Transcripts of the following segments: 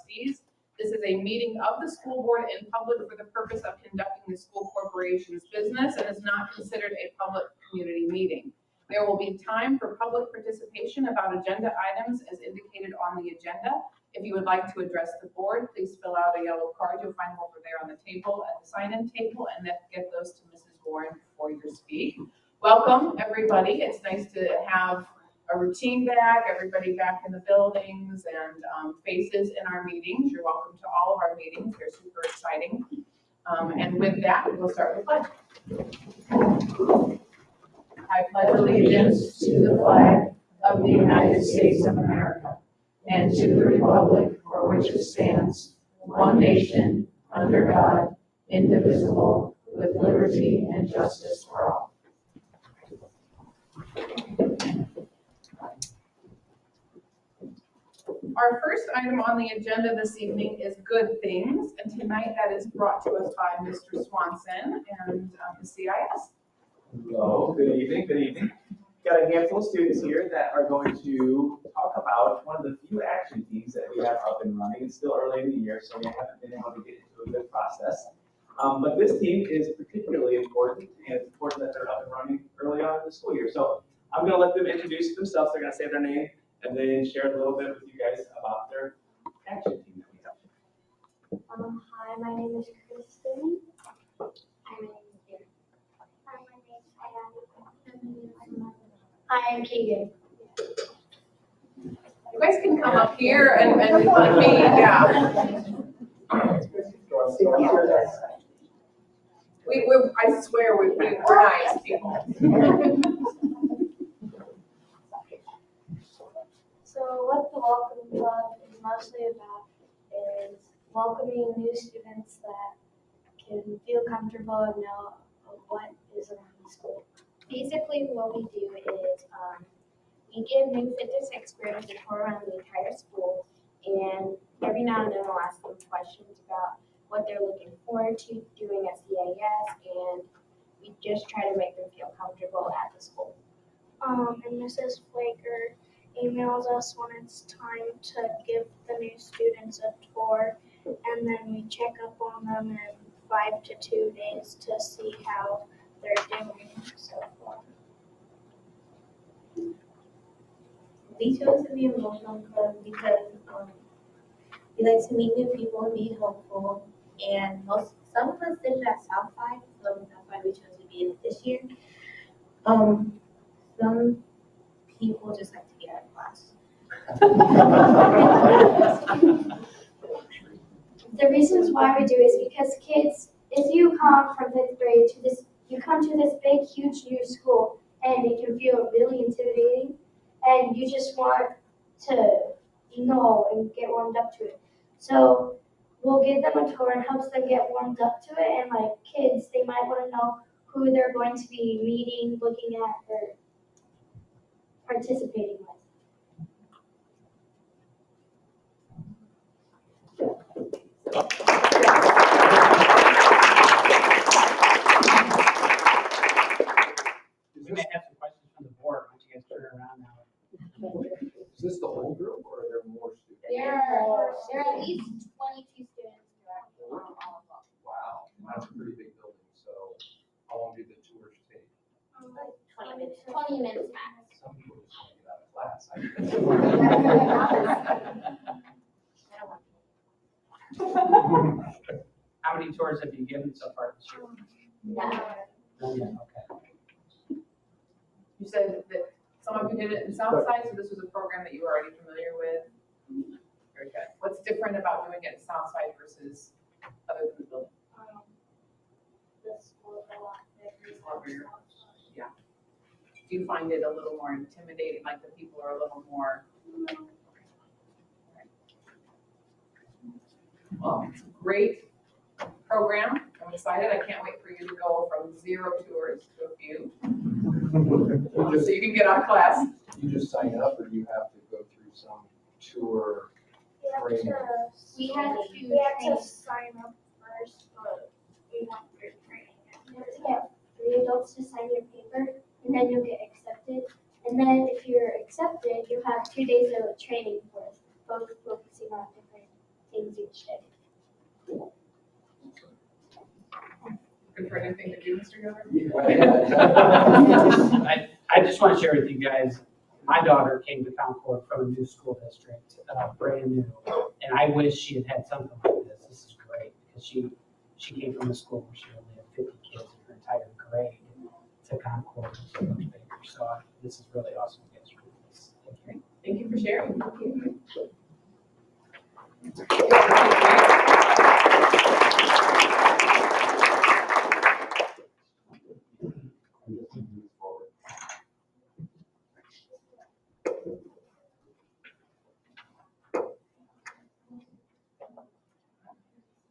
trustees. This is a meeting of the school board in public for the purpose of conducting the school corporation's business and is not considered a public community meeting. There will be time for public participation about agenda items as indicated on the agenda. If you would like to address the board, please fill out a yellow card. You'll find them over there on the table at the sign-in table, and then get those to Mrs. Warren before you speak. Welcome, everybody. It's nice to have a routine back, everybody back in the buildings, and faces in our meetings. You're welcome to all of our meetings. They're super exciting. And with that, we'll start with pledge. I pledge allegiance to the flag of the United States of America and to the republic for which it stands, one nation, under God, indivisible, with liberty and justice for all. Our first item on the agenda this evening is good things, and tonight that is brought to us by Mr. Swanson and the CIS. Hello, good evening, good evening. Got a handful of students here that are going to talk about one of the few action teams that we have up and running. It's still early in the year, so we haven't been able to get into a good process. But this team is particularly important, and it's important that they're up and running early on in the school year. So I'm going to let them introduce themselves. They're going to say their name and then share a little bit with you guys about their action team that we have. Hi, my name is Kristen. Hi, my name is Derek. Hi, my name is Ayana. Hi, I'm Keegan. You guys can come up here and like me, yeah. I swear we're nice people. So what the Welcome Club is mostly about is welcoming new students that can feel comfortable and know what is around the school. Basically, what we do is we give new 5th to 6th graders a tour around the entire school, and every now and then we'll ask them questions about what they're looking forward to doing at CCS, and we just try to make them feel comfortable at the school. And Mrs. Flaker emails us when it's time to give the new students a tour, and then we check up on them in 5 to 2 days to see how they're doing so far. We chose to be a emotional club because we like to meet new people and be helpful, and some of us did it at Southside, so that's why we chose to be in it this year. Some people just like to get out of class. The reasons why we do is because kids, if you come from 5th grade to this, you come to this big, huge new school, and it can feel really intimidating, and you just want to know and get warmed up to it. So we'll give them a tour and helps them get warmed up to it, and like kids, they might want to know who they're going to be meeting, looking at, or participating with. We may have some questions from the board. Why don't you guys turn around now? Is this the whole group or are there more students? There are at least 22 students throughout all of them. Wow, that's a pretty big building. So how long did the tours take? Like 20 minutes. 20 minutes max. Some people just want to get out of class. How many tours have you given so far this year? Yeah. None yet, okay. You said that some of you did it in Southside, so this was a program that you were already familiar with. Very good. What's different about doing it at Southside versus other than the building? The school is a lot bigger. Yeah. Do you find it a little more intimidating, like the people are a little more? Well, it's a great program. I'm excited. I can't wait for you to go from 0 tours to a few. So you can get out of class. You just sign up or do you have to go through some tour training? We had to sign up first, but we went through training. You have to get 3 adults to sign your paper, and then you'll get accepted. And then if you're accepted, you have 2 days of training for both focusing on different things you should. Good for anything to do, Mr. Gilbert? I just want to share with you guys, my daughter came to Concord from a new school district, brand new. And I wish she had had something like this. This is great because she came from a school where she only had 50 kids in her entire grade to Concord. So much bigger. So this is really awesome. You guys are doing this. Thank you. Thank you for sharing.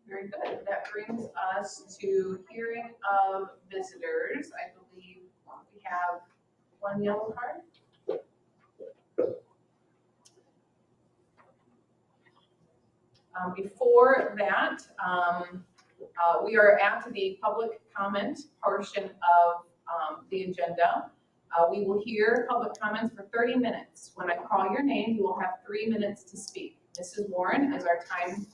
Very good. That brings us to hearing of visitors. I believe we have one yellow card. Before that, we are at the public comment portion of the agenda. We will hear public comments for 30 minutes. When I call your name, you will have 3 minutes to speak. Mrs. Warren is our time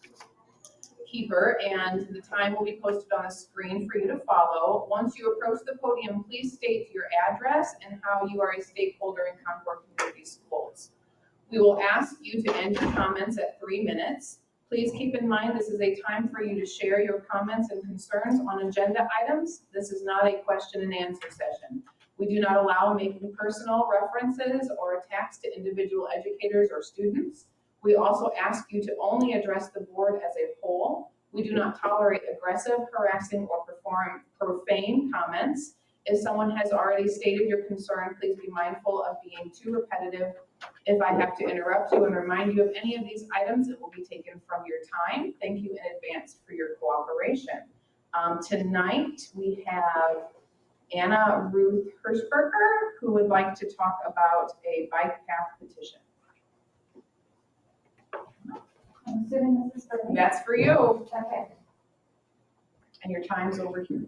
keeper, and the time will be posted on the screen for you to follow. Once you approach the podium, please state your address and how you are a stakeholder in Concord Community Schools. We will ask you to end your comments at 3 minutes. Please keep in mind this is a time for you to share your comments and concerns on agenda items. This is not a question and answer session. We do not allow making personal references or attacks to individual educators or students. We also ask you to only address the board as a whole. We do not tolerate aggressive, harassing, or profane comments. If someone has already stated your concern, please be mindful of being too repetitive. If I have to interrupt you and remind you of any of these items, it will be taken from your time. Thank you in advance for your cooperation. Tonight, we have Anna Ruth Hirschberger, who would like to talk about a bike path petition. I'm assuming this is for me. That's for you, Okay. and your time's over here.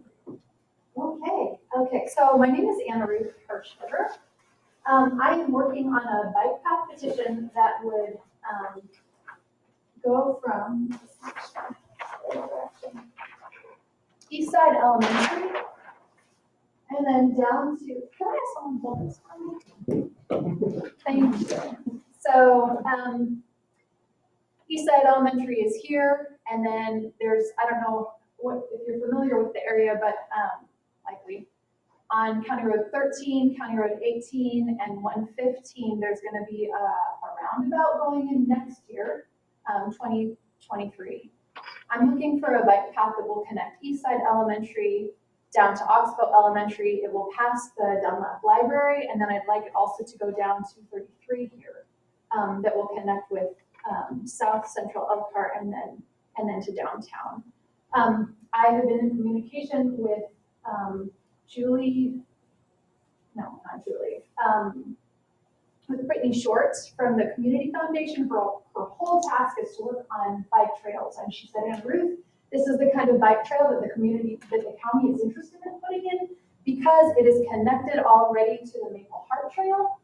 Okay, so my name is Anna Ruth Hirschberger. I am working on a bike path petition that would go from Eastside Elementary and then down to, can I have someone hold this for me? Thank you. So Eastside Elementary is here, and then there's, I don't know if you're familiar with the area, but likely on County Road 13, County Road 18, and 115, there's going to be a roundabout going in next year, 2023. I'm looking for a bike path that will connect Eastside Elementary down to Oxbow Elementary. It will pass the Dunlap Library, and then I'd like it also to go down to 33 here, that will connect with South Central Elkhart and then to downtown. I have been in communication with with Brittany Shorts from the Community Foundation. Her whole task is to work on bike trails, and she said, "Anna Ruth, this is the kind of bike trail that the county is interested in putting in because it is connected already to the Maple Heart Trail,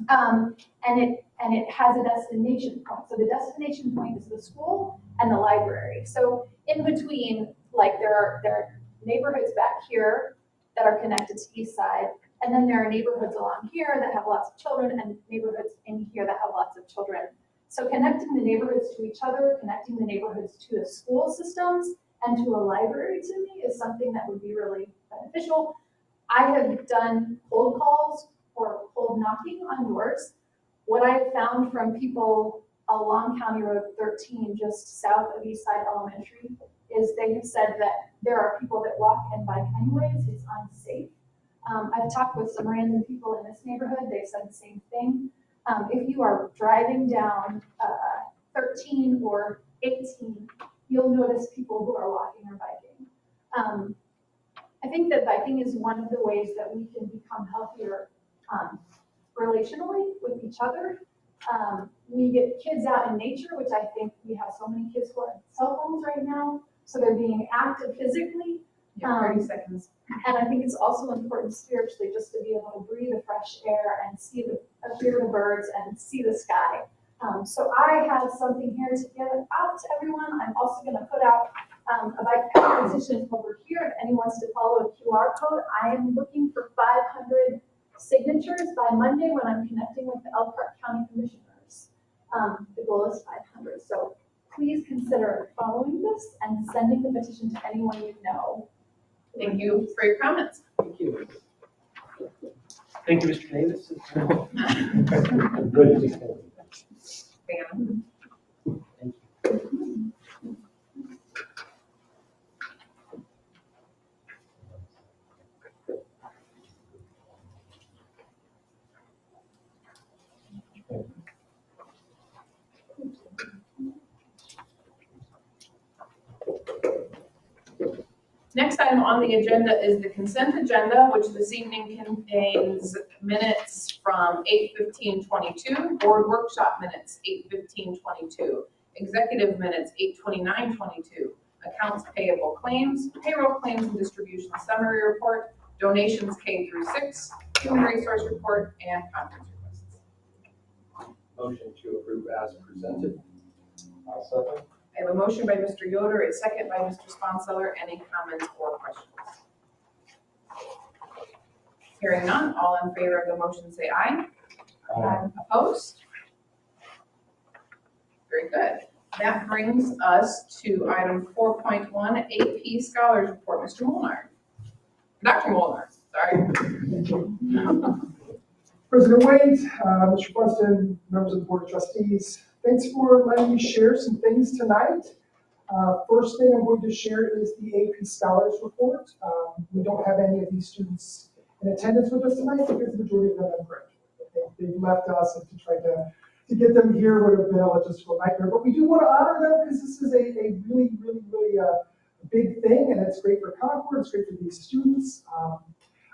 and it has a destination point. So the destination point is the school and the library. So in between, like there are neighborhoods back here that are connected to East Side, and then there are neighborhoods along here that have lots of children, and neighborhoods in here that have lots of children. So connecting the neighborhoods to each other, connecting the neighborhoods to the school systems and to a library to me is something that would be really beneficial. I have done cold calls or cold knocking on doors. What I've found from people along County Road 13, just south of East Side Elementary, is they have said that there are people that walk and bike anyways. It's unsafe. I've talked with some random people in this neighborhood. They've said the same thing. If you are driving down 13 or 18, you'll notice people who are walking or biking. I think that biking is one of the ways that we can become healthier relationally with each other. We get kids out in nature, which I think we have so many kids who are on cell phones right now, so they're being active physically. Yeah, 30 seconds. And I think it's also important spiritually just to be able to breathe the fresh air and hear the birds and see the sky. So I have something here to give out to everyone. I'm also gonna put out a bike petition over here. If anyone wants to follow a QR code, I am looking for 500 signatures by Monday when I'm connecting with the Elkhart County Commissioners. The goal is 500. So please consider following this and sending the petition to anyone you know. Thank you for your comments. Thank you. Thank you, Mr. Davis. Good. Bam. Thank you. Next item on the agenda is the consent agenda, which this evening contains minutes from 8:15:22, board workshop minutes 8:15:22, executive minutes 8:29:22, accounts payable claims, payroll claims and distribution summary report, donations K through 6, human resource report, and conference requests. Motion to approve as presented. I'll second. I have a motion by Mr. Yoder, a second by Mr. Sponseller. Any comments or questions? Hearing none, all in favor of the motion say aye. Opposed? Very good. That brings us to item 4.1, AP Scholars Report. Mr. Molnar. Dr. Molnar, sorry. President Wade, Mr. Preston, members of the Board of Trustees, thanks for letting me share some things tonight. First thing I'm going to share is the AP Scholars Report. We don't have any of these students in attendance with us tonight because the majority of them have graduated. They've left us, and to try to get them here would have been a logistical nightmare. But we do want to honor them because this is a really big thing, and it's great for Concord, it's great for these students.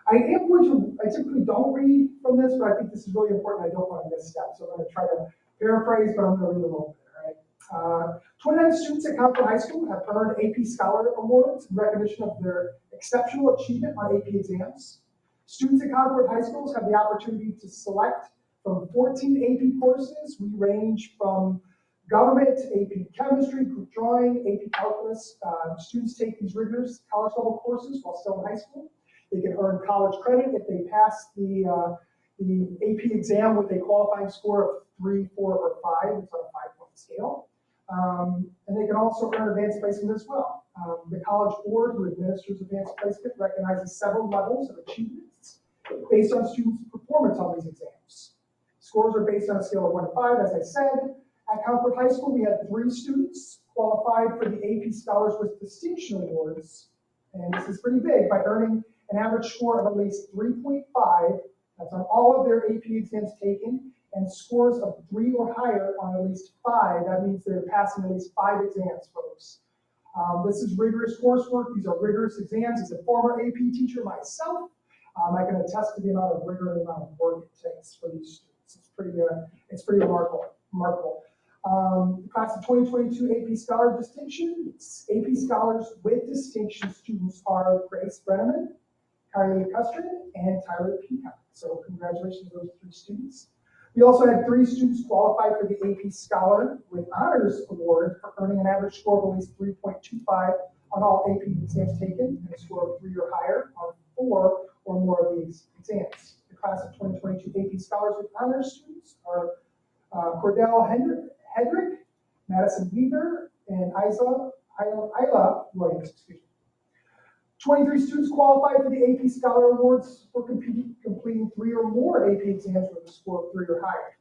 I typically don't read from this, but I think this is really important. I don't want to misstep, so I'm going to try to paraphrase, but I'm going to read a little bit, all right? 29 students at Concord High School have earned AP Scholar Awards in recognition of their exceptional achievement on AP exams. Students at Concord High Schools have the opportunity to select from 14 AP courses. We range from government to AP chemistry, group drawing, AP calculus. Students take these rigorous college level courses while still in high school. They can earn college credit if they pass the AP exam with a qualifying score of 3, 4, or 5. It's on a 5-point scale. And they can also earn advanced placement as well. The College Board, who administers advanced placement, recognizes several levels of achievements based on students' performance on these exams. Scores are based on a scale of 1 to 5, as I said. At Concord High School, we had 3 students qualified for the AP Scholars with Distinction Awards. And this is pretty big, by earning an average score of at least 3.5, that's on all of their AP exams taken, and scores of 3 or higher on at least 5. That means they're passing at least 5 exams, folks. This is rigorous coursework. These are rigorous exams. As a former AP teacher myself, I can attest to the amount of rigor and the amount of work it takes for these students. It's pretty remarkable. The class of 2022 AP Scholar Distinction, AP Scholars with Distinction students are Grace Brenneman, Kylie Custard, and Tyler Peacock. So congratulations to those 3 students. We also had 3 students qualified for the AP Scholar with Honors Award for earning an average score of at least 3.25 on all AP exams taken, and a score of 3 or higher on 4 or more of these exams. The class of 2022 AP Scholars with Honors students are Cordell Hedrick, Madison Weaver, and Isla Williams, excuse me. 23 students qualified for the AP Scholar Awards for completing 3 or more AP exams with a score of 3 or higher.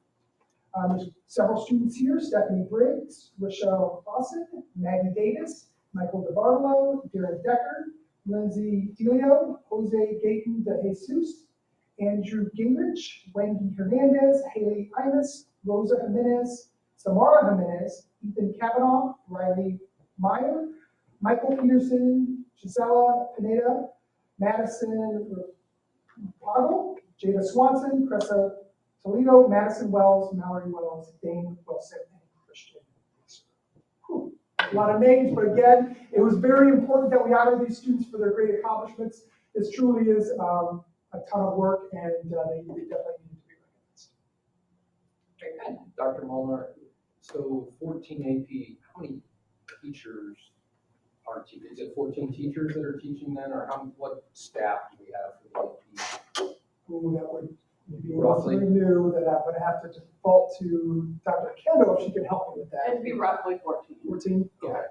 There's several students here: Stephanie Briggs, Rochelle Clausen, Maggie Davis, Michael DeBartolo, Darren Decker, Lindsay Delio, Jose Gayton de Jesus, Andrew Gingrich, Wendy Hernandez, Haley Imus, Rosa Jimenez, Samara Jimenez, Ethan Kavanaugh, Riley Meyer, Michael Peterson, Gisela Pineda, Madison Poggle, Jada Swanson, Cressa Toledo, Madison Wells, Mallory Wells, Dane Wilson, and Christian. Whew. A lot of names, but again, it was very important that we honor these students for their great accomplishments. This truly is a ton of work, and they definitely need to be recognized. Very good. Dr. Molnar, so 14 AP, how many teachers are teaching? Is it 14 teachers that are teaching then, or what staff do we have for the AP? Ooh, that would be Roughly. relatively new, that I would have to default to Dr. Kendall if she could help me with that. It'd be roughly 14. 14? Okay.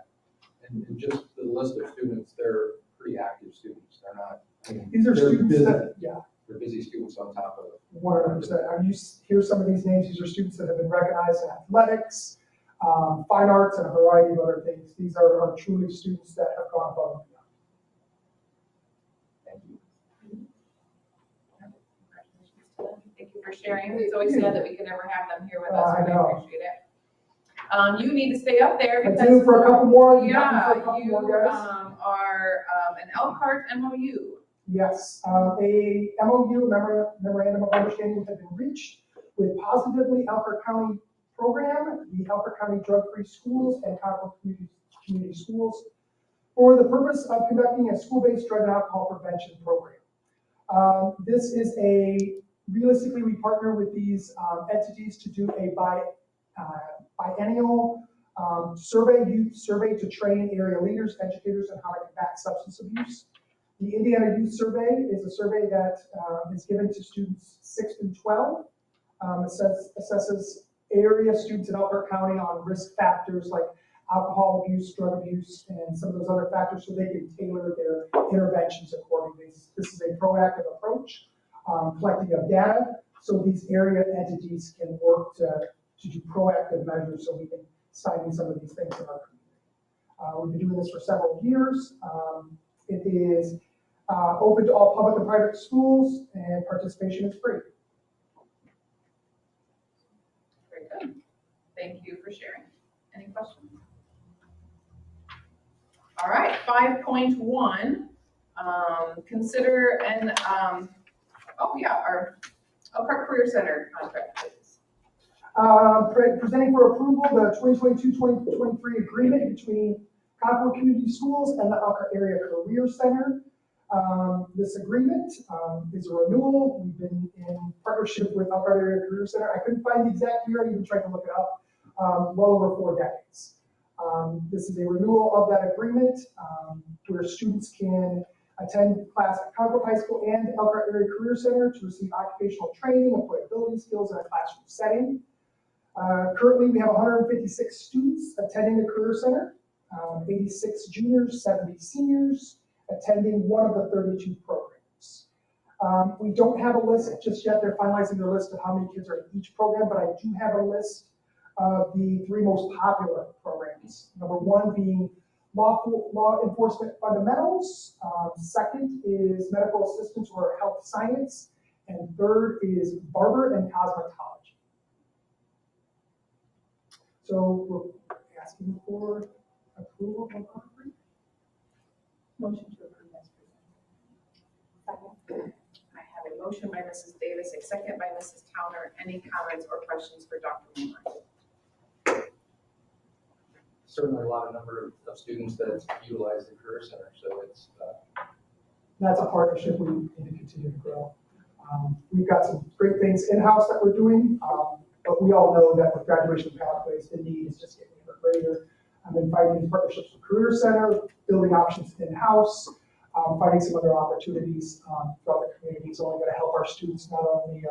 And just the list of students, they're pretty active students. They're not, I mean, These are they're students busy. that, yeah, They're busy students on top of it. 100%. Hear some of these names, these are students that have been recognized in athletics, fine arts, and a variety of other things. These are truly students that have gone above and beyond. Thank you. Thank you for sharing. It's always sad that we can never have them here with us, I but I know. appreciate it. You need to stay up there I because. do for a couple more. You got me Yeah, for a couple you, more, guys. are, an Elkhart MOU. Yes, a MOU, memorandum of understanding, has been reached with Positively Elkhart County program, the Elkhart County Drug-Free Schools and Concord Community Schools, for the purpose of conducting a school-based drug and alcohol prevention program. This is realistically, we partner with these entities to do a biennial youth survey to train area leaders, educators on how to combat substance abuse. The Indiana Youth Survey is a survey that is given to students 6 through 12. Assesses area students in Elkhart County on risk factors like alcohol abuse, drug abuse, and some of those other factors so they can tailor their interventions accordingly. This is a proactive approach, collecting of data, so these area entities can work to do proactive measures so we can stymie some of these things in our community. We've been doing this for several years. It is open to all public and private schools, and participation is free. Very good. Thank you for sharing. Any questions? All right, 5.1, consider our Elkhart Career Center contract, please. Presenting for approval the 2022-2023 agreement between Concord Community Schools and the Elkhart Area Career Center. This agreement is a renewal. We've been in partnership with Elkhart Area Career Center. I couldn't find the exact year, I even tried to look it up, well over 4 decades. This is a renewal of that agreement where students can attend class at Concord High School and Elkhart Area Career Center to receive occupational training, employability skills in a classroom setting. Currently, we have 156 students attending the Career Center, 86 juniors, 70 seniors, attending one of the 32 programs. We don't have a list just yet. They're finalizing their list of how many kids are in each program, but I do have a list of the 3 most popular programs. Number 1 being law enforcement fundamentals. Second is medical assistance or health science. And third is barber and cosmetology. So we're asking for approval of our agreement. Motion to approve as presented. I have a motion by Mrs. Davis, a second by Mrs. Towner. Any comments or questions for Dr. Moore? Certainly a lot of number of students that utilize the Career Center, so it's, That's a partnership we need to continue to grow. We've got some great things in-house that we're doing, but we all know that with graduation pathways, the need is just getting ever greater. I've been finding these partnerships with Career Center, building options in-house, finding some other opportunities throughout the community. It's only going to help our students not only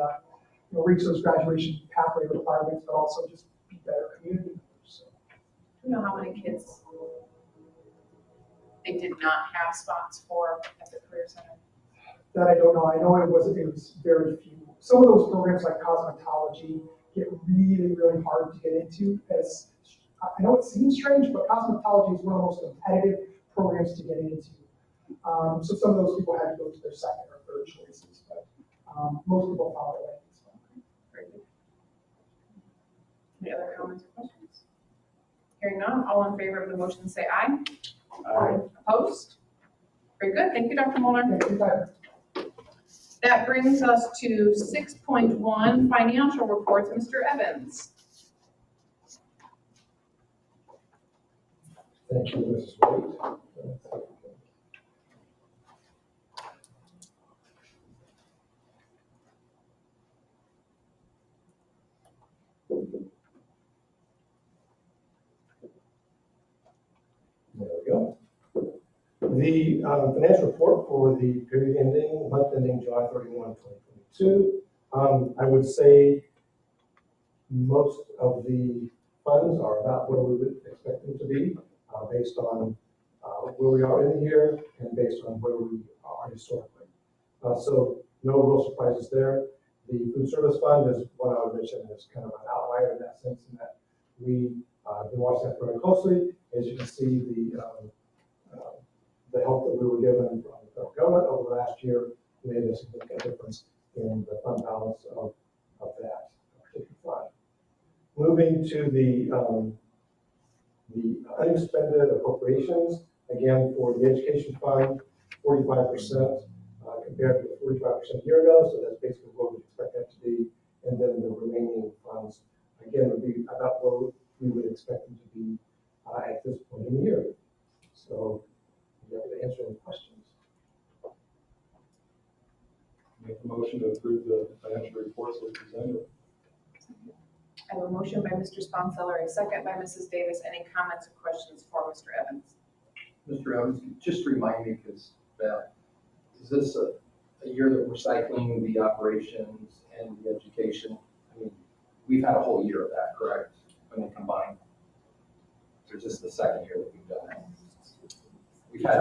reach those graduation pathway requirements, but also just be better community members. So. Do you know how many kids they did not have spots for at the Career Center? That I don't know. I know it was very few. Some of those programs like cosmetology get really, really hard to get into. As I know it seems strange, but cosmetology is one of the most competitive programs to get into. So some of those people had to go to their second or third choices, but most people found their way. Very good. Any other comments or questions? Hearing none, all in favor of the motion say aye. Aye. Opposed? Very good. Thank you, Dr. Mulder. Thank you, Tyler. That brings us to 6.1, financial reports. Mr. Evans. Thank you, Mrs. White. the financial report for the period ending, month ending July 31, 2022, I would say most of the funds are about where we would expect them to be, based on where we are in the year and based on where we are historically. So no real surprises there. The food service fund is what I would mention is kind of an outlier in that sense, in that we have been watching that very closely. As you can see, the help that we were given from the federal government over the last year made a significant difference in the fund balance of that particular fund. Moving to the unexpended appropriations, again, for the education fund, 45%, compared to 45% a year ago, so that's basically what we expect that to be. And then the remaining funds, again, would be about where we would expect them to be at this point in the year. So, I'm happy to answer any questions. Make a motion to approve the financial reports as presented. I have a motion by Mr. Sponseller, a second by Mrs. Davis. Any comments or questions for Mr. Evans? Mr. Evans, just remind me, because is this a year that we're cycling the operations and the education? I mean, we've had a whole year of that, correct? When they combine? Or is this the second year that we've done that? We've had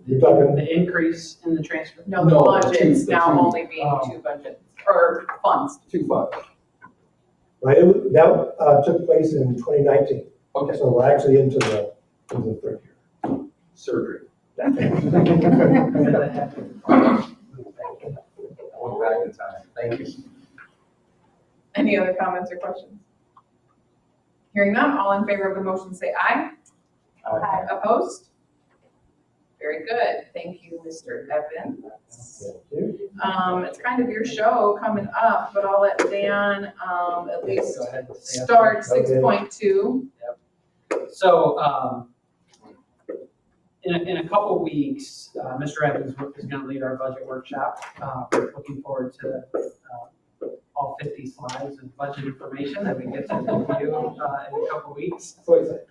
You're talking The increase in the transfer? No, the No, budget's the now two. only being two budgets, or funds. 2 funds. right. That took place in 2019. Okay, So we're actually into the third year. surgery. I went back in time. Thank you. Any other comments or questions? Hearing none, all in favor of the motion say aye. Aye. Opposed? Very good. Thank you, Mr. Evans. Thank you. It's kind of your show coming up, but I'll let Dan, at least Go ahead and say start Okay. 6.2. So, in a couple weeks, Mr. Evans is going to lead our budget workshop. We're looking forward to all 50 slides of budget information that we get to review in a couple weeks. But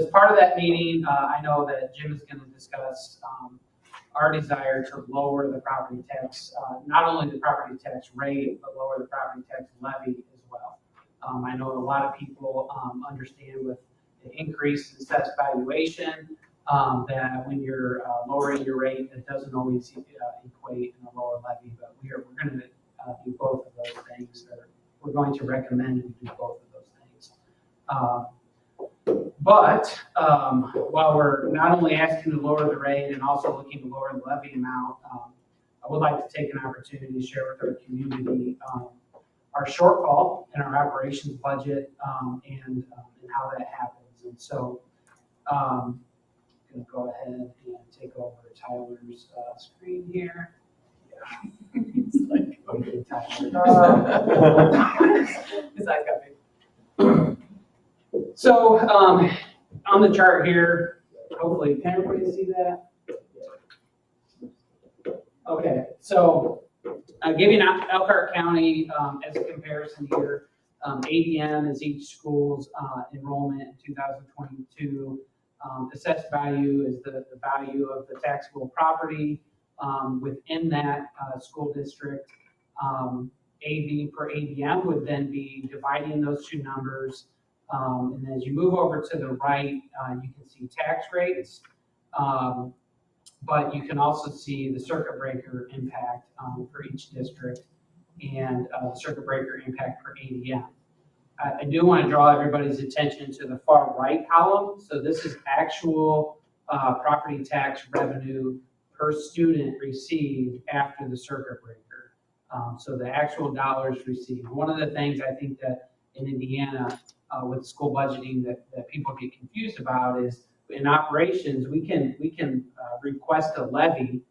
as part of that meeting, I know that Jim is going to discuss our desire to lower the property tax, not only the property tax rate, but lower the property tax levy as well. I know a lot of people understand with the increase in assessed valuation that when you're lowering your rate, it doesn't always equate in a lower levy, but we're going to do both of those things, or we're going to recommend we do both of those things. But while we're not only asking to lower the rate and also looking to lower the levy amount, I would like to take an opportunity to share with our community our shortfall in our operations budget and how that happens. And so I'm going to go ahead and take over Tyler's screen here. It's like, okay, Tyler. His eyes got big. So on the chart here, hopefully, can everybody see that? Okay, so giving out Elkhart County as a comparison here, ADM is each school's enrollment in 2022. Assessed value is the value of the taxable property within that school district. AV per ADM would then be dividing those two numbers. And as you move over to the right, you can see tax rates, but you can also see the circuit breaker impact for each district and the circuit breaker impact per ADM. I do want to draw everybody's attention to the far right column. So this is actual property tax revenue per student received after the circuit breaker. So the actual dollars received. One of the things I think that in Indiana with school budgeting that people get confused about is in operations, we can request a levy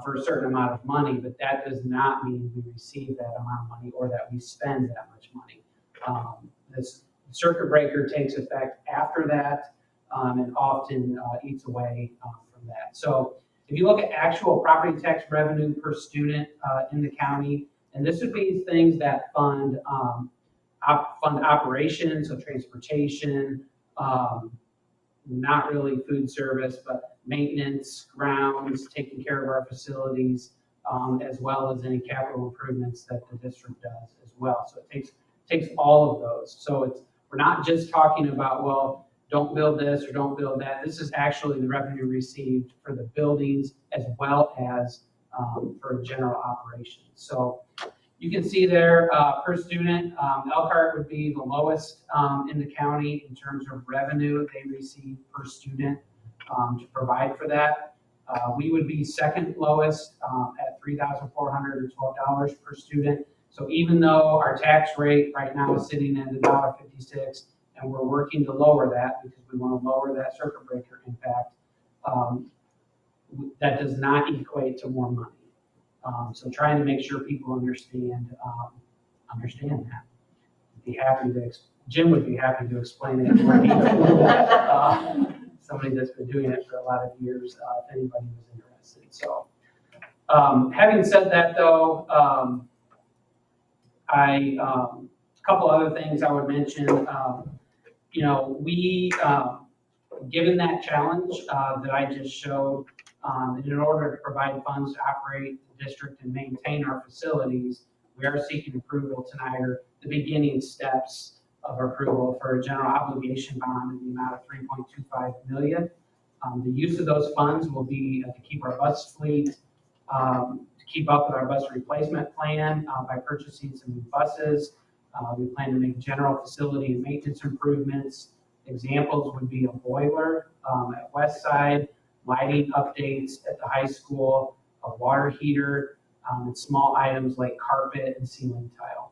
for a certain amount of money, but that does not mean we receive that amount of money or that we spend that much money. This circuit breaker takes effect after that and often eats away from that. So if you look at actual property tax revenue per student in the county, and this would be things that fund operations, so transportation, not really food service, but maintenance, grounds, taking care of our facilities, as well as any capital improvements that the district does as well. So it takes all of those. So we're not just talking about, well, don't build this or don't build that. This is actually the revenue received for the buildings as well as for general operations. So you can see there, per student, Elkhart would be the lowest in the county in terms of revenue they receive per student to provide for that. We would be second lowest at $3,412 per student. So even though our tax rate right now is sitting at $1.56, and we're working to lower that because we want to lower that circuit breaker impact, that does not equate to more money. So trying to make sure people understand that. Be happy to, Jim would be happy to explain it in more detail. Somebody that's been doing it for a lot of years, if anybody was interested. So, having said that though, a couple other things I would mention. We, given that challenge that I just showed, in order to provide funds to operate the district and maintain our facilities, we are seeking approval tonight, or the beginning steps of approval for a general obligation bond in the amount of $3.25 million. The use of those funds will be to keep our bus fleet, to keep up with our bus replacement plan by purchasing some new buses. We plan to make general facility and maintenance improvements. Examples would be a boiler at West Side, lighting updates at the high school, a water heater, and small items like carpet and ceiling tile.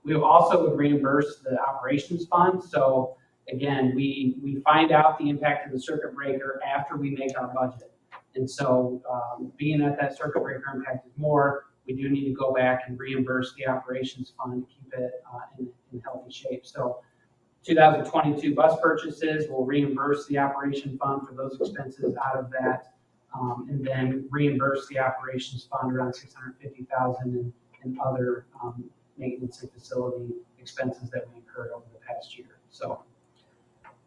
We also would reimburse the operations fund. So again, we find out the impact of the circuit breaker after we make our budget. And so being that circuit breaker impact is more, we do need to go back and reimburse the operations fund to keep it in healthy shape. So 2022 bus purchases will reimburse the operation fund for those expenses out of that, and then reimburse the operations fund around $650,000 in other maintenance and facility expenses that we incurred over the past year. So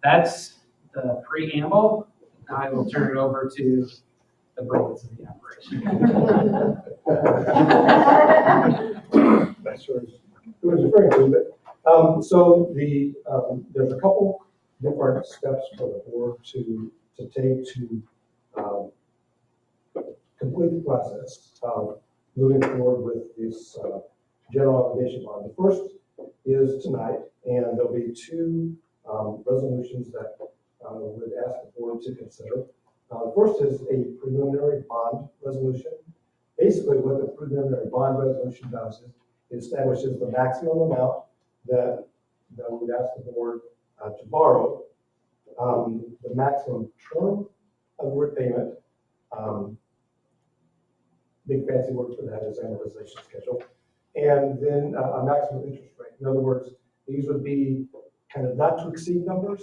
that's the preamble. Now I will turn it over to the brains of the operation. That's what it was referring to, but, so there's a couple different steps for the board to take to complete the process of moving forward with this general obligation bond. The first is tonight, and there'll be two resolutions that would ask the board to consider. The first is a preliminary bond resolution. Basically, what the preliminary bond resolution does is it establishes the maximum amount that we would ask the board to borrow, the maximum term of repayment, big fancy word for that is amortization schedule, and then a maximum interest rate. In other words, these would be kind of not to exceed numbers,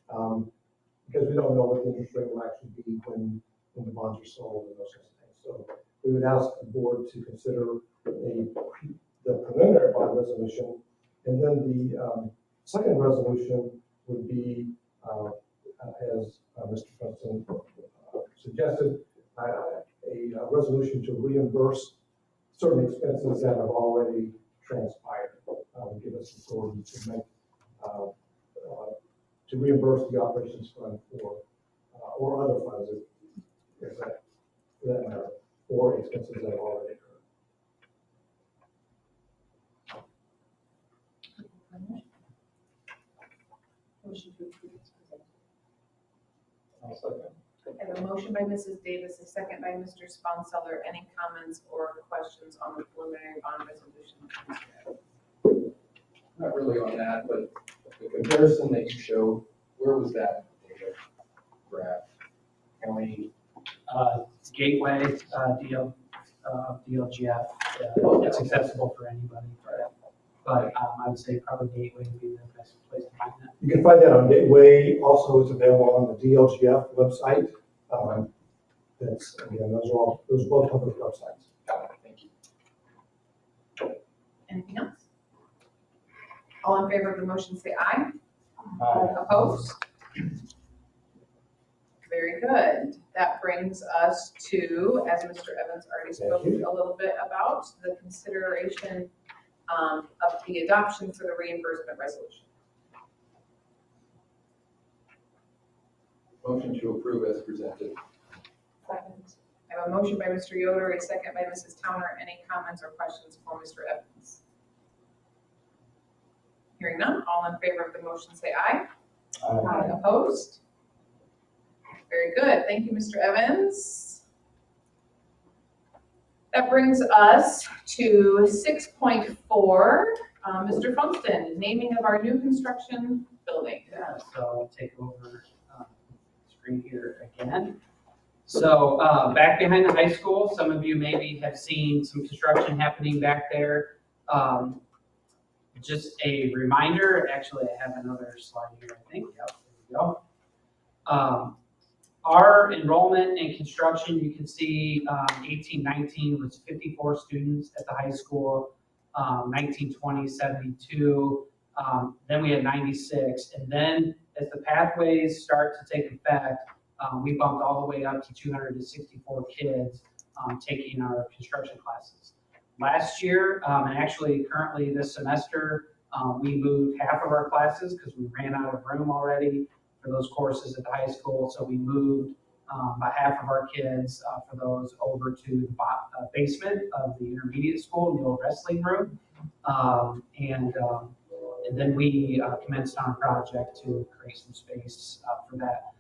because we don't know what the interest rate will actually be when the bonds are sold and those kinds of things. So we would ask the board to consider the preliminary bond resolution, and then the second resolution would be, as Mr. Preston suggested, a resolution to reimburse certain expenses that have already transpired. Give us authority to make to reimburse the operations fund for or other funds, if that, for that matter, for expenses that have already occurred. Motion to approve is presented. I'll second. I have a motion by Mrs. Davis, a second by Mr. Sponseller. Any comments or questions on the preliminary bond resolution? Not really on that, but the comparison that you showed, where was that data graph? County, Gateway, DLGF, it's accessible for anybody. But I would say probably Gateway would be the best place to find that. You can find that on Gateway. Also, it's available on the DLGF website. That's, again, those are both public websites. got it, thank you. Anything else? All in favor of the motion, say aye. Aye. Opposed? Very good. That brings us to, as Mr. Evans already spoke a little bit about, the consideration of the adoption for the reimbursement resolution. Motion to approve as presented. Second. I have a motion by Mr. Yoder, a second by Mrs. Towner. Any comments or questions for Mr. Evans? Hearing none, all in favor of the motion say aye. Aye. Opposed? Very good. Thank you, Mr. Evans. That brings us to 6.4, Mr. Funston, naming of our new construction building. Yeah, so I'll take over screen here again. So back behind the high school, some of you maybe have seen some construction happening back there. Just a reminder, actually I have another slide here, I think. Yep, there we go. Our enrollment in construction, you can see 18-19 was 54 students at the high school, 19-20, 72. Then we had 96, and then as the pathways start to take effect, we bumped all the way up to 264 kids taking our construction classes. Last year, and actually currently this semester, we moved half of our classes because we ran out of room already for those courses at the high school. So we moved about half of our kids for those over to the basement of the intermediate school in the old wrestling room. And then we commenced on a project to create some space for that.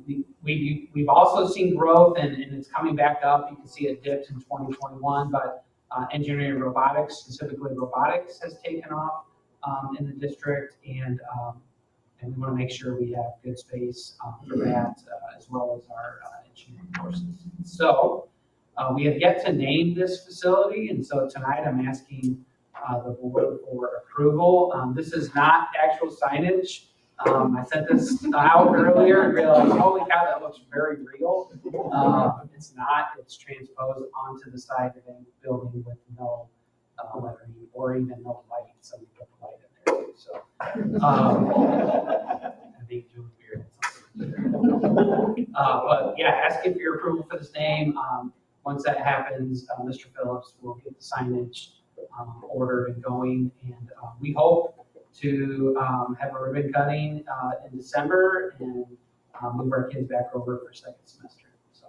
We've also seen growth and it's coming back up. You can see it dipped in 2021, but engineering and robotics, specifically robotics, has taken off in the district, and we want to make sure we have good space for that, as well as our engineering courses. So we have yet to name this facility, and so tonight I'm asking the board for approval. This is not actual signage. I sent this out earlier and realized, holy cow, that looks very real. It's not, it's transposed onto the side of a building with no lettering or even no light. So we put the light in there too. So I think Julie Beard had something. But yeah, asking for your approval for this name. Once that happens, Mr. Phillips will get the signage ordered and going, and we hope to have a ribbon cutting in December and move our kids back over for second semester. So.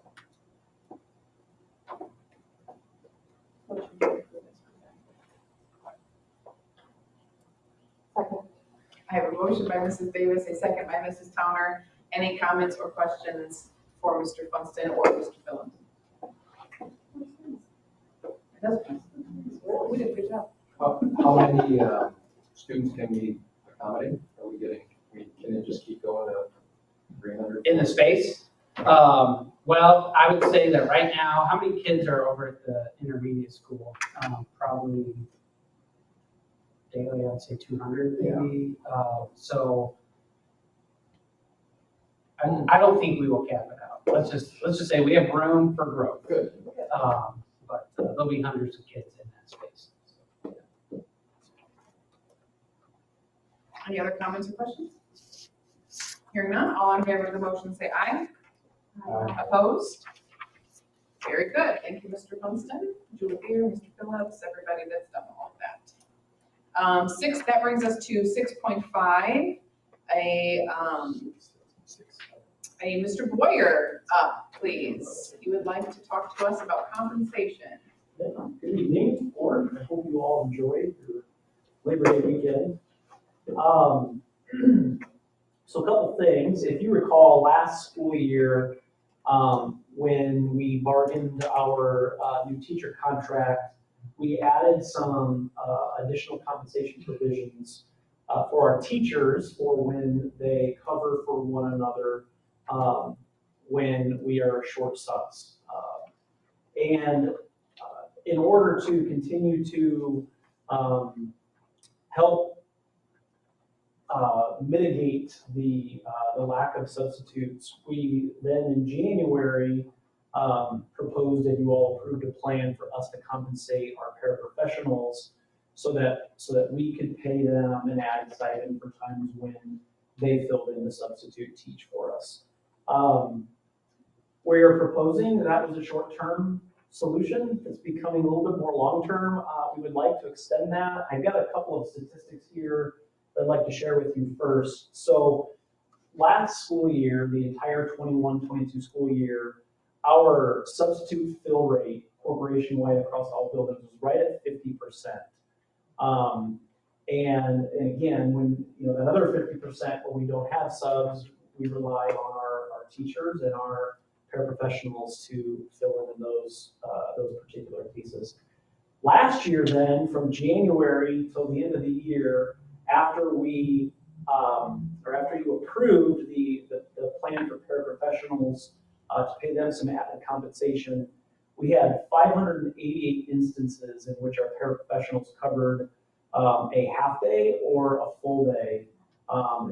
Second. I have a motion by Mrs. Davis, a second by Mrs. Towner. Any comments or questions for Mr. Funston or Mr. Phillips? It does. We did a good job. How many students can we accommodate? Are we getting, can it just keep going to 300? In the space? Well, I would say that right now, how many kids are over at the intermediate school? Probably daily, I'd say 200 maybe. So I don't think we will cap it out. Let's just say we have room for growth. Good. But there'll be hundreds of kids in that space. So, Any other comments or questions? Hearing none, all in favor of the motion say aye. Opposed? Very good. Thank you, Mr. Funston, Julie Beer, Mr. Phillips, everybody that's done all of that. That brings us to 6.5, a Mr. Boyer up, please. If you would like to talk to us about compensation. Good evening, board. I hope you all enjoyed your Labor Day weekend. So a couple things. If you recall, last school year, when we bargained our new teacher contract, we added some additional compensation provisions for our teachers for when they cover for one another when we are short subs. And in order to continue to help mitigate the lack of substitutes, we then in January proposed that you all approved a plan for us to compensate our paraprofessionals so that we could pay them an added stipend for times when they filled in the substitute teach for us. We're proposing that was a short-term solution. It's becoming a little bit more long-term. We would like to extend that. I've got a couple of statistics here that I'd like to share with you first. So last school year, the entire 21-22 school year, our substitute fill rate corporation-wide across all buildings was right at 50%. And again, when that other 50% when we don't have subs, we rely on our teachers and our paraprofessionals to fill in those particular cases. Last year, then, from January till the end of the year, after we after you approved the plan for paraprofessionals to pay them some added compensation, we had 588 instances in which our paraprofessionals covered a half day or a full day.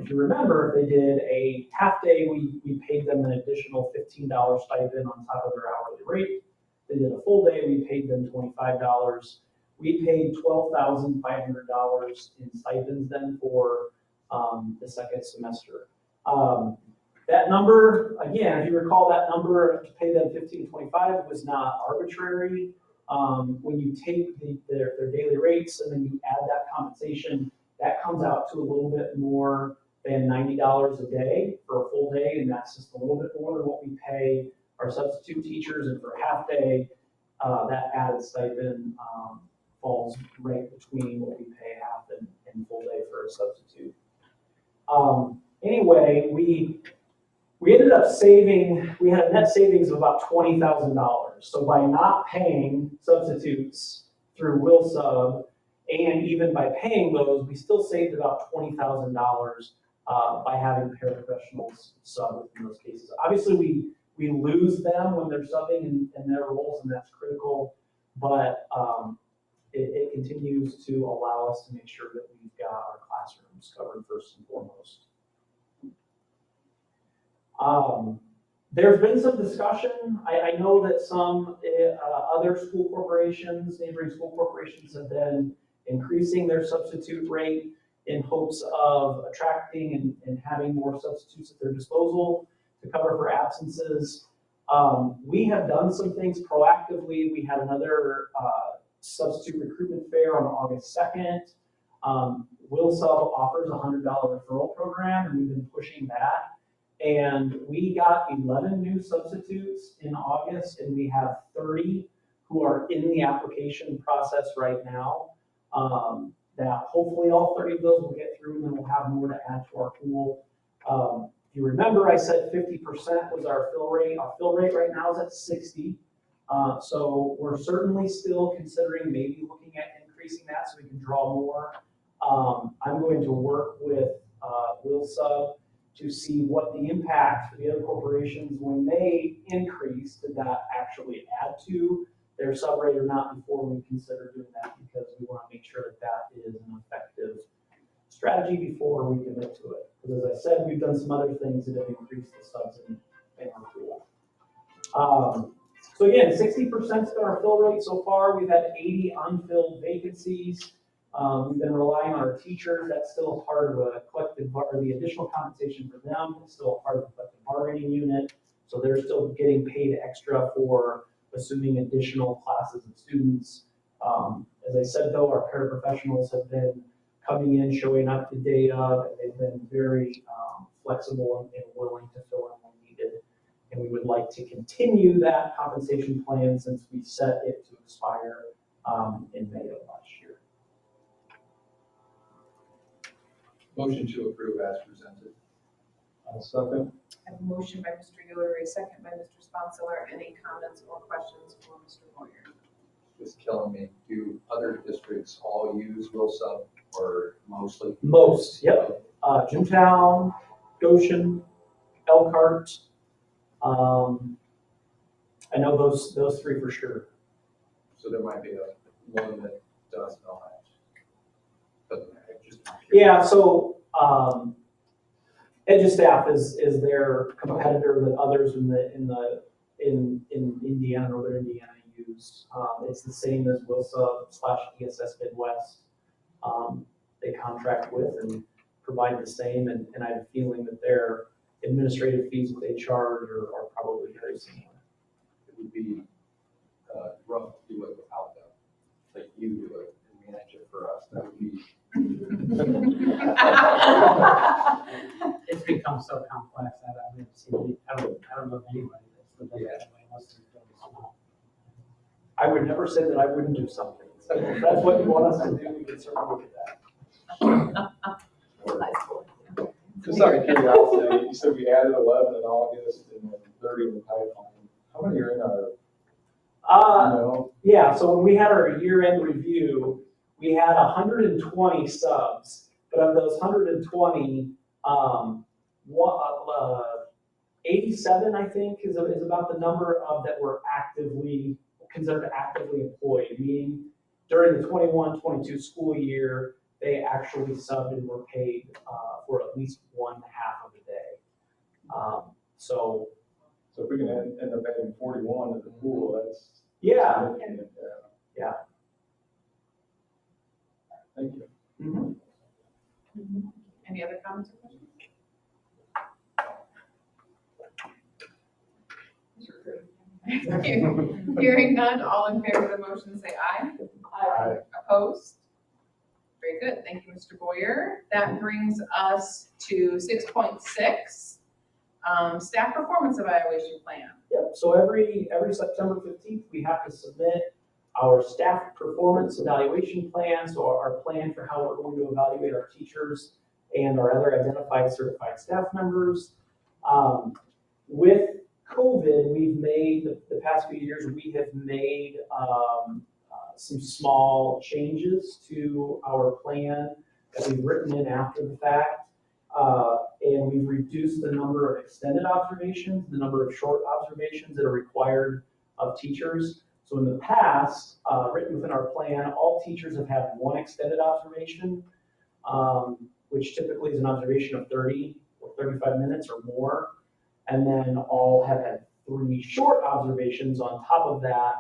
If you remember, if they did a half day, we paid them an additional $15 stipend on top of their hourly rate. If they did a full day, we paid them $25. We paid $12,500 in stipends then for the second semester. That number, again, if you recall, that number to pay them $15 to $25 was not arbitrary. When you take their daily rates and then you add that compensation, that comes out to a little bit more than $90 a day for a full day, and that's just a little bit more than what we pay our substitute teachers. And for a half day, that added stipend falls right between what we pay half and full day for a substitute. Anyway, we ended up saving, we had a net savings of about $20,000. So by not paying substitutes through WillSub, and even by paying those, we still saved about $20,000 by having paraprofessionals sub in those cases. Obviously, we lose them when they're subbing in their roles, and that's critical, but it continues to allow us to make sure that we've got our classrooms covered first and foremost. There's been some discussion. I know that some other school corporations, neighboring school corporations, have been increasing their substitute rate in hopes of attracting and having more substitutes at their disposal to cover for absences. We have done some things proactively. We had another substitute recruitment fair on August 2nd. WillSub offers a $100 referral program, and we've been pushing that. And we got 11 new substitutes in August, and we have 30 who are in the application process right now. That hopefully all 30 of those will get through, and then we'll have more to add to our pool. If you remember, I said 50% was our fill rate. Our fill rate right now is at 60. So we're certainly still considering maybe looking at increasing that so we can draw more. I'm going to work with WillSub to see what the impact for the other corporations when they increase, did that actually add to their sub rate or not before we consider doing that, because we want to make sure that that is an effective strategy before we commit to it. Because as I said, we've done some other things that have increased the subs in our pool. So again, 60%'s been our fill rate so far. We've had 80 unfilled vacancies. We've been relying on our teachers. That's still a part of a collective, or the additional compensation for them is still a part of the collective bargaining unit. So they're still getting paid extra for assuming additional classes and students. As I said, though, our paraprofessionals have been coming in, showing up the day of, and they've been very flexible and willing to fill in when needed. And we would like to continue that compensation plan since we set it to expire in May of last year. Motion to approve as presented. I'll second. I have a motion by Mr. Yoder, a second by Mr. Sponsler. Any comments or questions for Mr. Moyer? Just killing me. Do other districts all use WillSub or mostly? Most, yep. Jimtown, Goshen, Elkhart. I know those three for sure. So there might be one that does not. Yeah, so EduStaff is their competitor that others in Indiana, Northern Indiana use. It's the same as WillSub / ESS Midwest. They contract with and provide the same, and I have a feeling that their administrative fees that they charge are probably very similar. It would be rough to do it without them. Like you do it and manage it for us. That would be. It's become so complex that I haven't seen, I don't know of anybody that's lived that way unless they're really small. I would never say that I wouldn't do something. So if that's what you want us to do, we can certainly look at that. Just out of curiosity, you said we added 11 in August and then 30 in the pipeline. How many are in our, Yeah, so when we had our year-end review, we had 120 subs, but of those 120, 87, I think, is about the number of that were considered actively employed, meaning during the 21-22 school year, they actually subbed and were paid for at least 1/2 of the day. So if we can end up having 41 at the pool, that's. yeah. Yeah. Thank you. Mm-hmm. Any other comments or questions? Hearing none, all in favor of the motion say aye. Aye. Opposed? Very good, thank you, Mr. Boyer. That brings us to 6.6, staff performance evaluation plan. Yep, so every September 15th, we have to submit our staff performance evaluation plan, so our plan for how we're going to evaluate our teachers and our other identified certified staff members. With COVID, we've made, the past few years, we have made some small changes to our plan that we've written in after the fact. And we've reduced the number of extended observations, the number of short observations that are required of teachers. So in the past, written within our plan, all teachers have had one extended observation, which typically is an observation of 30 or 35 minutes or more. And then all have had 3 short observations on top of that,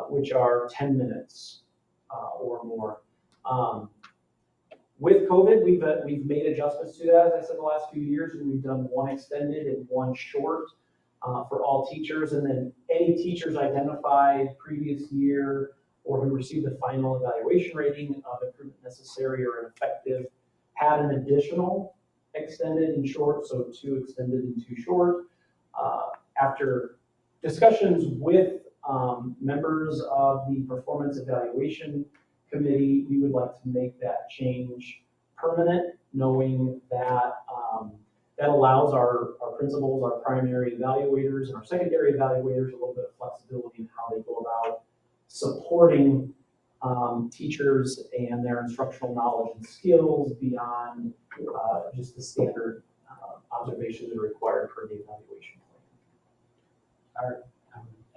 which are 10 minutes or more. With COVID, we've made adjustments to that, as I said, the last few years, and we've done 1 extended and 1 short for all teachers. And then any teachers identified previous year or who received a final evaluation rating of improvement necessary or ineffective had an additional extended and short, so 2 extended and 2 short. After discussions with members of the performance evaluation committee, we would like to make that change permanent, knowing that that allows our principals, our primary evaluators, and our secondary evaluators a little bit of flexibility in how they go about supporting teachers and their instructional knowledge and skills beyond just the standard observations that are required for the evaluation plan.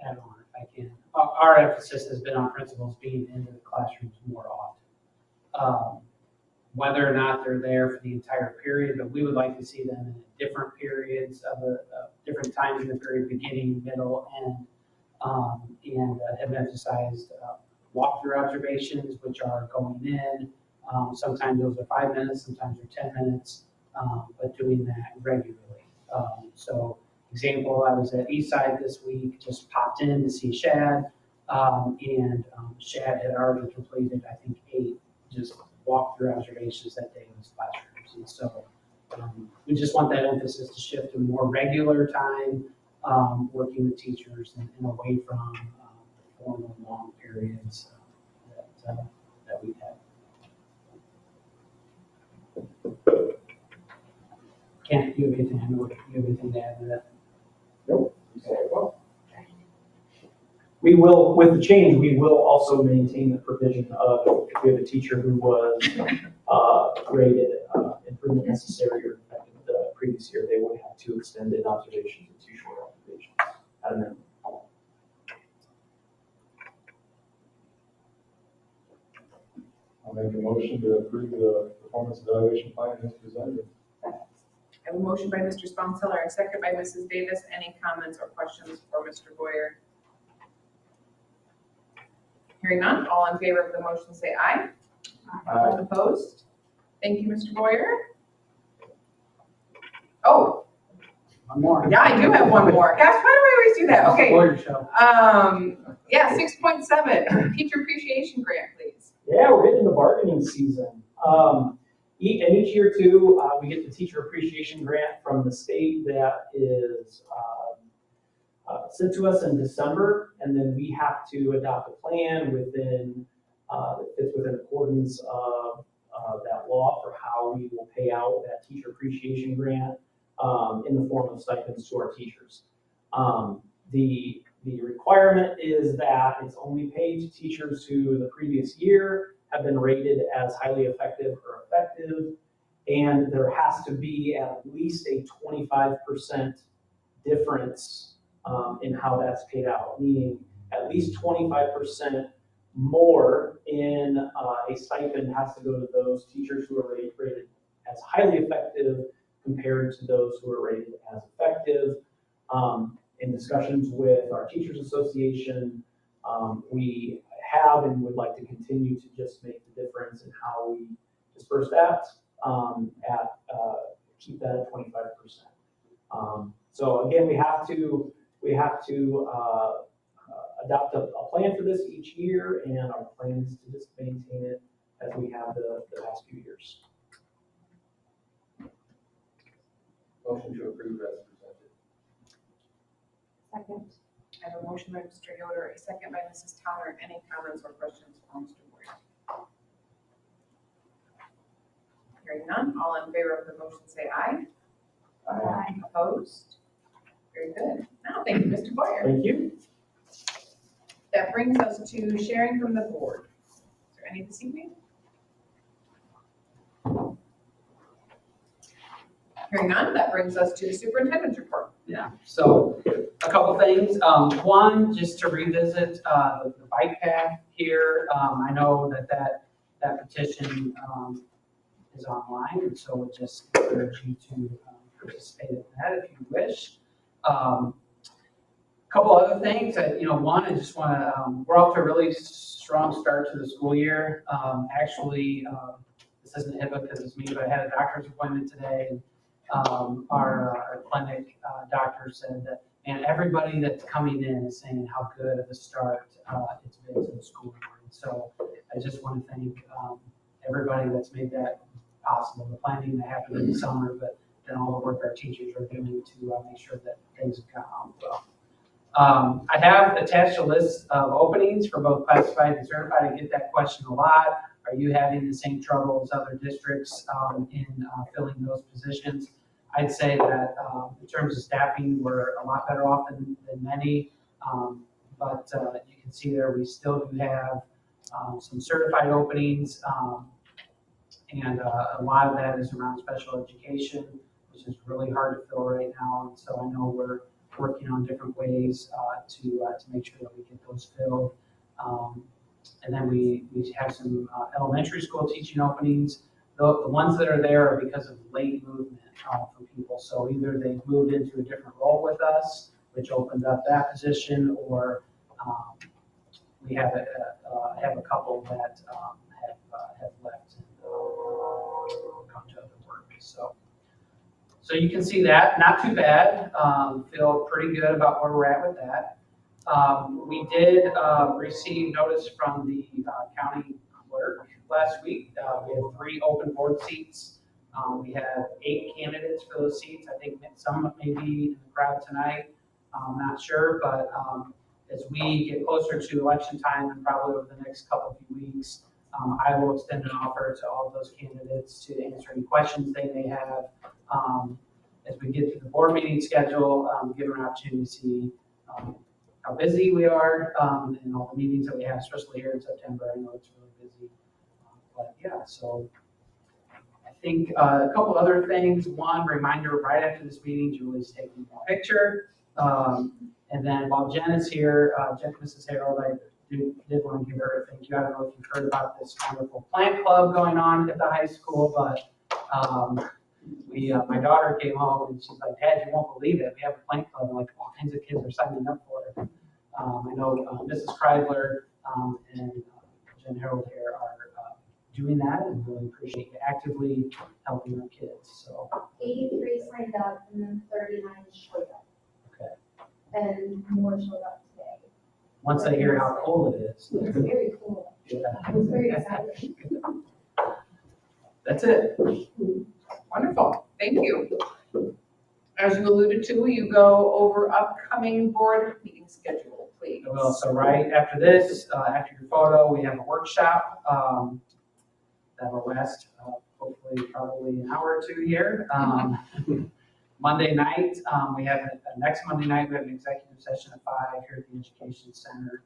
Add on if I can. Our emphasis has been on principals being in the classrooms more often. Whether or not they're there for the entire period, but we would like to see them in different periods of different times in the period, beginning, middle, end, and have emphasized walkthrough observations, which are going in. Sometimes those are 5 minutes, sometimes they're 10 minutes, but doing that regularly. So, example, I was at Eastside this week, just popped in to see Shad, and Shad had already completed, I think, 8 just walkthrough observations that day in his classrooms. And so we just want that emphasis to shift to more regular time, working with teachers and away from formal long periods that we have. Kent, you have anything to add to that? Nope. You say it well. We will, with the change, we will also maintain the provision of if we have a teacher who was graded improvement necessary or effective the previous year, they would have 2 extended observations and 2 short observations at a minimum. I'll make a motion to approve the performance evaluation plan as presented. I have a motion by Mr. Sponsiller and a second by Mrs. Davis. Any comments or questions for Mr. Boyer? Hearing none, all in favor of the motion say aye. Aye. Opposed? Thank you, Mr. Boyer. Oh, One more. yeah, I do have one more. Gosh, why do I always do that? Okay. Lawyer show. Yeah, 6.7, teacher appreciation grant, please. Yeah, we're getting into bargaining season. And each year too, we get the teacher appreciation grant from the state that is sent to us in December, and then we have to adopt a plan within, that fits within accordance of that law for how we will pay out that teacher appreciation grant in the form of stipends to our teachers. The requirement is that it's only paid to teachers who the previous year have been rated as highly effective or effective, and there has to be at least a 25% difference in how that's paid out, meaning at least 25% more in a stipend has to go to those teachers who are rated as highly effective compared to those who are rated as effective. In discussions with our Teachers Association, we have and would like to continue to just make the difference in how we disperse that keep that at 25%. So again, we have to adopt a plan for this each year, and our plan is to just maintain it as we have the past few years. Motion to approve as presented. Second. I have a motion by Mr. Yoder, a second by Mrs. Towner. Any comments or questions for Mr. Boyer? Hearing none, all in favor of the motion say aye. Aye. Opposed? Very good. Now, thank you, Mr. Boyer. Thank you. That brings us to sharing from the board. Is there any this evening? Hearing none, that brings us to the superintendent's report. Yeah, so a couple things. One, just to revisit the bike path here. I know that petition is online, and so we'll just encourage you to participate in that if you wish. Couple other things that, one, I just want to, we're off to a really strong start to the school year. Actually, this isn't HIPAA because it's me, but I had a doctor's appointment today. And, our clinic doctor said that, and everybody that's coming in is saying how good of a start it's been to the school year. And so I just want to thank everybody that's made that possible. The planning that happened in the summer, but then all the work our teachers are doing to make sure that things have gone on well. I have attached a list of openings for both classified and certified. I get that question a lot. Are you having the same trouble as other districts in filling those positions? I'd say that in terms of staffing, we're a lot better off than many. But you can see there, we still do have some certified openings. And a lot of that is around special education, which is really hard to fill right now. And so I know we're working on different ways to make sure that we get those filled. And then we have some elementary school teaching openings. The ones that are there are because of late movement from people. So either they've moved into a different role with us, which opened up that position, or we have a couple that have left and gone to other work. So you can see that, not too bad. Feel pretty good about where we're at with that. We did receive notice from the county clerk last week. We have 3 open board seats. We have 8 candidates for those seats. I think some may be in the crowd tonight. I'm not sure, but as we get closer to election time and probably over the next couple of weeks, I will extend an offer to all of those candidates to answer any questions they may have. As we get to the board meeting schedule, give them an opportunity to see how busy we are and all the meetings that we have, especially here in September. I know it's really busy. But yeah, so I think a couple other things. One, reminder right after this meeting, Julie's taking a picture. And then while Jen is here, Mrs. Harold, I did want to give her a thank you. I don't know if you've heard about this wonderful plant club going on at the high school, but my daughter came home and she's like, Dad, you won't believe it. We have a plant club and like all kinds of kids are signing up for it. I know Mrs. Kreidler and Jen Harold here are doing that and really appreciate you actively helping our kids, so. 83 signed up and then 39 showed up. Okay. And more showed up today. Once I hear how cool it is. It's very cool. Yeah. I was very excited. That's it. Wonderful, thank you. As you alluded to, will you go over upcoming board meeting schedule, please? Well, so right after this, after your photo, we have a workshop, that will last, hopefully probably an hour or two here. Monday night, we have, next Monday night, we have an executive session at 5 here at the Education Center.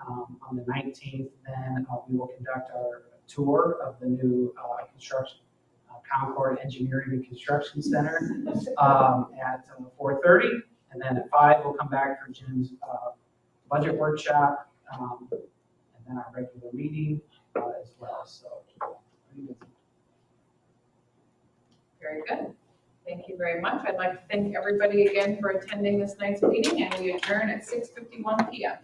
On the 19th, then we will conduct our tour of the new construction, Concord Engineering and Construction Center at 4:30. And then at 5, we'll come back for Jim's budget workshop, and then our regular meeting as well, so. Very good. Thank you very much. I'd like to thank everybody again for attending this night's meeting, and we adjourn at 6:51 PM.